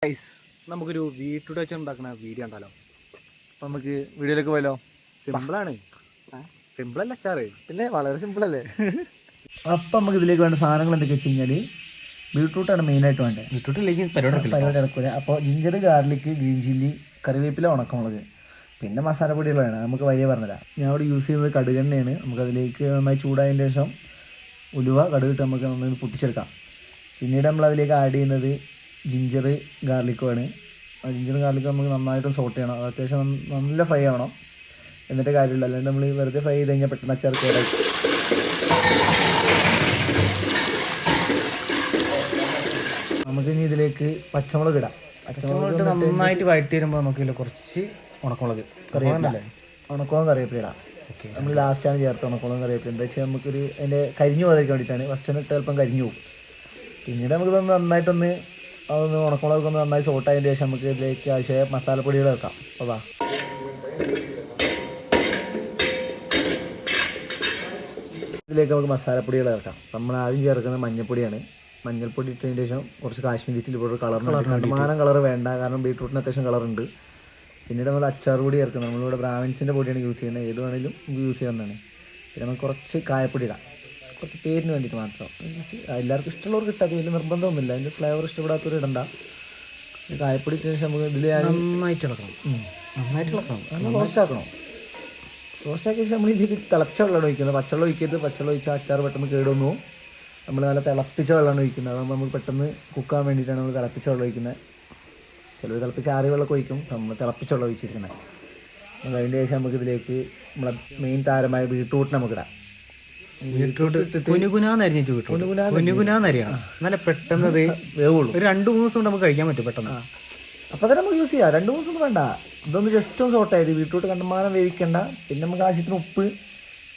Guys, നമുക്കൊരു വീട്ടിലൂടെ വെച്ച് ഉണ്ടാക്കുന്ന വീഡിയോ ഉണ്ടല്ലോ. അപ്പം നമുക്ക് വീഡിയോയിലേക്ക് പോയല്ലോ. സിമ്പിളാണ്, സിമ്പിളല്ല അച്ചാറ്, പിന്നെ വളരെ സിമ്പിളല്ലേ. അപ്പം നമുക്ക് ഇതിലേക്ക് വേണ്ട സാധനങ്ങൾ എന്തൊക്കെയാ വെച്ച് കഴിഞ്ഞാൽ ബീട്രൂട്ടാണ് മെയിനായിട്ട് വേണ്ടത്. ബീട്രൂട്ടിലേക്ക് പരിപാടി നടക്കില്ല. അപ്പോൾ ജിഞ്ചർ, ഗാർലിക്, ഗ്രീൻ ചില്ലി, കറിവേപ്പില, ഉണക്കമുളക്, പിന്നെ മസാലപ്പൊടികളാണ്. നമുക്ക് വഴിയെ പറഞ്ഞുതരാം. ഞാൻ ഇവിടെ യൂസ് ചെയ്യുന്നത് കടുകെണ്ണയാണ്. നമുക്കതിലേക്ക് നന്നായി ചൂടായതിന് ശേഷം ഉലുവ, കടുകിട്ട് നമുക്ക് നന്നായി പൊട്ടിച്ചെടുക്കാം. പിന്നീട് നമ്മൾ അതിലേക്ക് ആഡ് ചെയ്യുന്നത് ജിഞ്ചർ ഗാർലിക്കുമാണ്. ആ ജിഞ്ചറും ഗാർലിക്കും നമുക്ക് നന്നായിട്ട് സോട്ട് ചെയ്യണം. അത് അത്യാവശ്യം നല്ല ഫ്രൈ ആവണം. എന്നിട്ട് കാര്യമില്ല, അല്ലാണ്ട് നമ്മൾ വെറുതെ ഫ്രൈ ചെയ്ത് കഴിഞ്ഞാൽ പെട്ടെന്ന് അച്ചാർ കേടായി. നമുക്ക് ഇനി ഇതിലേക്ക് പച്ചമുളക് ഇടാം. പച്ചമുളക് നന്നായിട്ട് വഴറ്റി വരുമ്പോൾ നമുക്ക് കുറച്ച് ഉണക്കമുളക്, കറിവേപ്പില, ഉണക്കമുളകും കറിവേപ്പില ഇടാം. ഓക്കെ, നമ്മൾ ലാസ്റ്റാണ് ചേർത്ത് ഉണക്കമുളകും കറിവേപ്പില. എന്താ വെച്ചാൽ നമുക്കൊരു അതിൻ്റെ കരിഞ്ഞു പോകാതിരിക്കാൻ വേണ്ടിയിട്ടാണ്. ഫസ്റ്റ് ഇട്ട് ചിലപ്പം കരിഞ്ഞു പോകും. പിന്നീട് നമുക്കിതൊന്ന് നന്നായിട്ടൊന്ന് അതൊന്ന് ഉണക്കമുളകൊക്കെ ഒന്ന് നന്നായി സോട്ടായതിന് ശേഷം നമുക്ക് ഇതിലേക്ക് ആവശ്യമായ മസാലപ്പൊടികൾ വെക്കാം. അതാ ഇതിലേക്ക് നമുക്ക് മസാലപ്പൊടികൾ ചേർക്കാം. നമ്മൾ ആദ്യം ചേർക്കുന്നത് മഞ്ഞൾപ്പൊടിയാണ്. മഞ്ഞൾപ്പൊടി ഇട്ടതിന് ശേഷം കുറച്ച് കാശ്മീരി ചില്ലി പൗഡർ, കളറിന് കളർ വേണ്ട, കാരണം ബീട്രൂട്ടിന് അത്യാവശ്യം കളറുണ്ട്. പിന്നീട് നമ്മൾ അച്ചാർ പൊടി ചേർക്കുന്നത്. നമ്മളിവിടെ ബ്രാഹ്മിൻസിൻ്റെ പൊടിയാണ് യൂസ് ചെയ്യുന്നത്. ഏത് വേണമെങ്കിലും യൂസ് ചെയ്യാവുന്നതാണ്. പിന്നെ നമുക്ക് കുറച്ച് കായപ്പൊടി ഇടാം, കുറച്ച് പേരിന് വേണ്ടിയിട്ട് മാത്രം. എല്ലാവർക്കും ഇഷ്ടമുള്ളവർക്ക് ഇട്ടാൽ വലിയ നിർബന്ധമൊന്നുമില്ല. അതിൻ്റെ ഫ്ലേവർ ഇഷ്ടപ്പെടാത്തവർ ഇടണ്ട. കായപ്പൊടി ഇട്ടതിന് ശേഷം നമുക്ക് ഇതിൽ നന്നായിട്ട് ഇളക്കണം. നല്ല റോസ്റ്റ് ആക്കണം. റോസ്റ്റ് ആക്കിയ ശേഷം നമ്മൾ ഇതിലേക്ക് തിളച്ച വെള്ളമാണ് ഒഴിക്കുന്നത്. പച്ചവെള്ളം ഒഴിക്കരുത്. പച്ചവെള്ളം ഒഴിച്ചാൽ അച്ചാർ പെട്ടെന്ന് കേടുവന്നു. നമ്മൾ നല്ല തിളപ്പിച്ച വെള്ളമാണ് ഒഴിക്കുന്നത്. അതാകുമ്പോൾ നമുക്ക് പെട്ടെന്ന് കുക്കാൻ വേണ്ടിയിട്ടാണ് നമ്മൾ തിളപ്പിച്ച വെള്ളം ഒഴിക്കുന്നത്. ചിലർ തിളപ്പിച്ച് ആറിയ വെള്ളമൊക്കെ ഒഴിക്കും. നമ്മൾ തിളപ്പിച്ച വെള്ളം ഒഴിച്ചിരിക്കുന്നത്. അതിൻ്റെ ശേഷം നമുക്ക് ഇതിലേക്ക് നമ്മളെ മെയിൻ താരമായ ബീട്രൂട്ട് നമുക്കിടാം. ബീട്രൂട്ട് കുനുകുനാന്നരിയാണ്. നല്ല പെട്ടെന്ന് അത് വേവുള്ളൂ. ഒരു 2-3 ദിവസം കൊണ്ട് നമുക്ക് കഴിക്കാൻ പറ്റും പെട്ടെന്ന്. അപ്പോൾ തന്നെ നമുക്ക് യൂസ് ചെയ്യാം. 2 ദിവസം ഒന്നും വേണ്ട. ഇതൊന്ന് ജസ്റ്റ് ഒന്ന് സോട്ടായത്. ബീട്രൂട്ട് കണ്ടമാനം വേവിക്കണ്ട. പിന്നെ നമുക്ക് ആവശ്യത്തിന് ഉപ്പ്,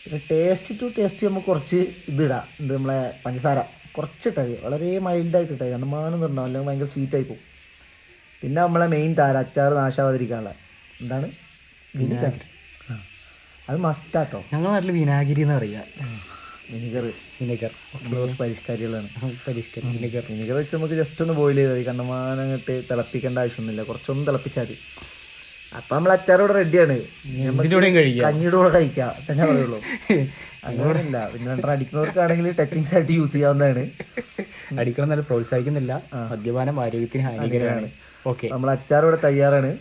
പിന്നെ ടേസ്റ്റ് നമുക്ക് കുറച്ച് ഇതിടാം. നമ്മളെ പഞ്ചസാര കുറച്ചിട്ടാൽ വളരെ മൈൽഡായിട്ട് ഇട്ടാൽ കണ്ടമാനം ഇടണം, അല്ലെങ്കിൽ ഭയങ്കര സ്വീറ്റായി പോകും. പിന്നെ നമ്മളെ മെയിൻ താരം അച്ചാർ നാശാവാതിരിക്കാനുള്ള എന്താണ് വിനാഗിരി. അത് മസ്റ്റാട്ടോ. ഞങ്ങളുടെ നാട്ടിൽ വിനാഗിരി എന്ന് പറയുക. വിനിഗർ പരിഷ്കാരികളാണ്. വിനിഗർ വെച്ച് നമുക്ക് ജസ്റ്റ് ഒന്ന് ബോയിൽ ചെയ്താൽ മതി. കണ്ടമാനം അങ്ങോട്ട് തിളപ്പിക്കേണ്ട ആവശ്യമൊന്നുമില്ല. കുറച്ചൊന്നും തിളപ്പിച്ചാൽ മതി. അപ്പം നമ്മൾ അച്ചാറോടെ റെഡിയാണ്. കഞ്ഞിയുടെ കൂടെ കഴിക്കാം തന്നെ പറയുള്ളൂ. അങ്ങനെ ഇല്ല. പിന്നെ 2 അടിക്കുന്നവർക്കാണെങ്കിൽ ടച്ചിങ്സ് ആയിട്ട് യൂസ് ചെയ്യാവുന്നതാണ്. അടിക്കണം നല്ല പ്രോത്സാഹിക്കുന്നില്ല. മദ്യപാനം ആരോഗ്യത്തിന് ഹാനികരമാണ്. ഓക്കെ, നമ്മൾ അച്ചാറോടെ തയ്യാറാണ്.